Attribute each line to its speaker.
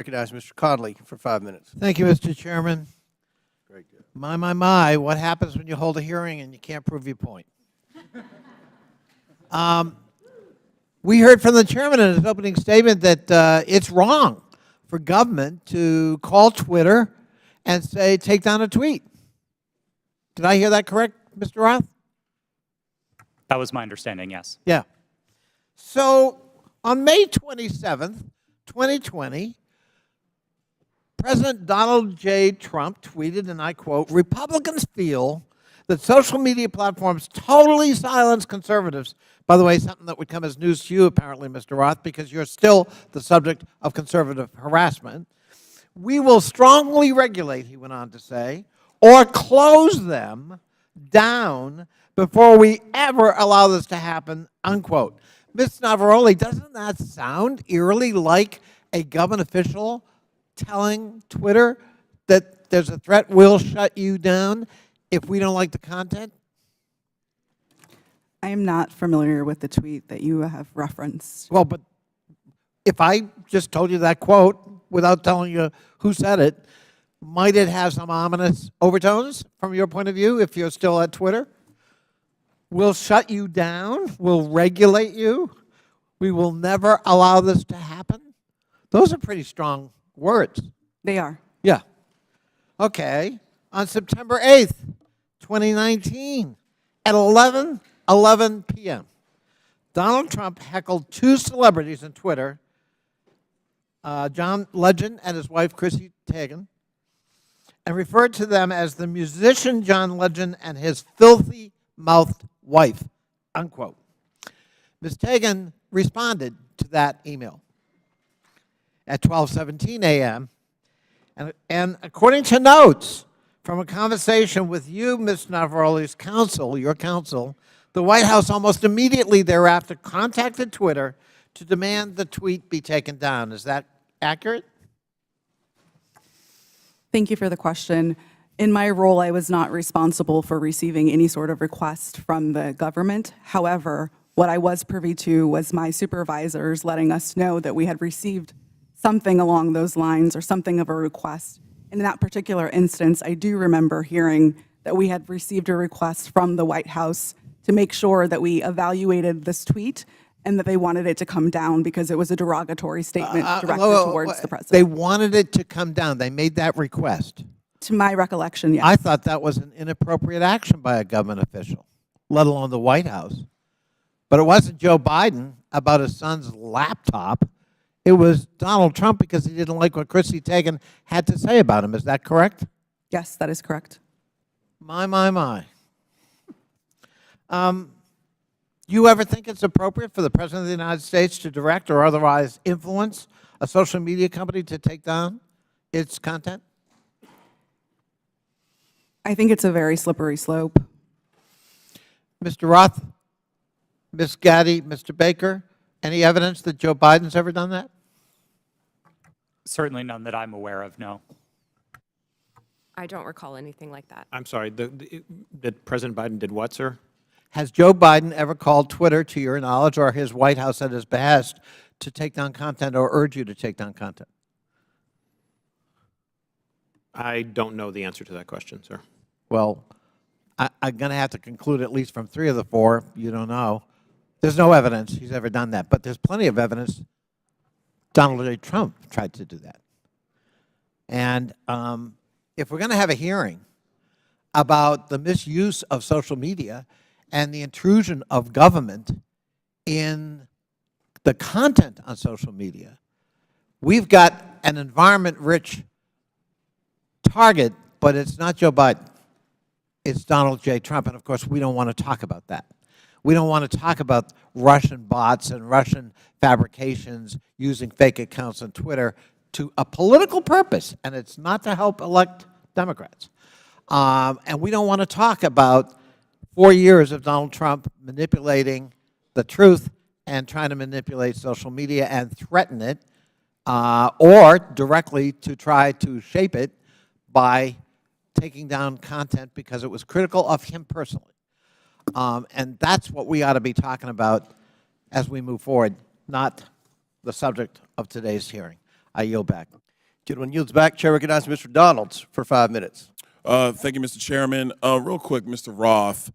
Speaker 1: Recognize Mr. Conley for 5 minutes.
Speaker 2: Thank you, Mr. Chairman.
Speaker 1: Very good.
Speaker 2: My, what happens when you hold a hearing and you can't prove your point? We heard from the chairman in his opening statement that it's wrong for government to call Twitter and say, take down a tweet. Did I hear that correct, Mr. Roth?
Speaker 3: That was my understanding, yes.
Speaker 2: Yeah. So on May 27th, 2020, President Donald J. Trump tweeted, and I quote, "Republicans feel that social media platforms totally silence conservatives." By the way, something that would come as news to you, apparently, Mr. Roth, because you're still the subject of conservative harassment. "We will strongly regulate," he went on to say, "or close them down before we ever allow this to happen," unquote. Ms. Navaroli, doesn't that sound eerily like a government official telling Twitter that there's a threat, we'll shut you down if we don't like the content?
Speaker 4: I am not familiar with the tweet that you have referenced.
Speaker 2: Well, but if I just told you that quote without telling you who said it, might it have some ominous overtones from your point of view if you're still at Twitter? We'll shut you down. We'll regulate you. We will never allow this to happen. Those are pretty strong words.
Speaker 4: They are.
Speaker 2: Yeah. Okay. On September 8th, 2019, at 11:11 p.m., Donald Trump heckled two celebrities on Twitter, John Legend and his wife, Chrissy Teigen, and referred to them as the musician John Legend and his filthy-mouthed wife, unquote. Ms. Teigen responded to that email at 12:17 a.m., and according to notes from a conversation with you, Ms. Navaroli's counsel, your counsel, the White House almost immediately thereafter contacted Twitter to demand the tweet be taken down. Is that accurate?
Speaker 4: Thank you for the question. In my role, I was not responsible for receiving any sort of request from the government. However, what I was privy to was my supervisors letting us know that we had received something along those lines or something of a request. In that particular instance, I do remember hearing that we had received a request from the White House to make sure that we evaluated this tweet and that they wanted it to come down because it was a derogatory statement directed towards the president.
Speaker 2: They wanted it to come down. They made that request.
Speaker 4: To my recollection, yes.
Speaker 2: I thought that was an inappropriate action by a government official, let alone the White House. But it wasn't Joe Biden about his son's laptop. It was Donald Trump because he didn't like what Chrissy Teigen had to say about him. Is that correct?
Speaker 4: Yes, that is correct.
Speaker 2: My. You ever think it's appropriate for the President of the United States to direct or otherwise influence a social media company to take down its content?
Speaker 4: I think it's a very slippery slope.
Speaker 2: Mr. Roth, Ms. Gaddy, Mr. Baker, any evidence that Joe Biden's ever done that?
Speaker 3: Certainly none that I'm aware of, no.
Speaker 5: I don't recall anything like that.
Speaker 1: I'm sorry, that President Biden did what, sir?
Speaker 2: Has Joe Biden ever called Twitter, to your knowledge, or his White House at his behest, to take down content or urge you to take down content?
Speaker 1: I don't know the answer to that question, sir.
Speaker 2: Well, I'm going to have to conclude at least from 3 of the 4, you don't know. There's no evidence he's ever done that, but there's plenty of evidence Donald J. Trump tried to do that. And if we're going to have a hearing about the misuse of social media and the intrusion of government in the content on social media, we've got an environment-rich target, but it's not Joe Biden. It's Donald J. Trump, and of course, we don't want to talk about that. We don't want to talk about Russian bots and Russian fabrications using fake accounts on Twitter to a political purpose, and it's not to help elect Democrats. And we don't want to talk about 4 years of Donald Trump manipulating the truth and trying to manipulate social media and threaten it, or directly to try to shape it by taking down content because it was critical of him personally. And that's what we ought to be talking about as we move forward, not the subject of today's hearing. I yield back.
Speaker 1: Gentleman yields back. Chair recognizes Mr. Donalds for 5 minutes.
Speaker 6: Thank you, Mr. Chairman. Real quick, Mr. Roth,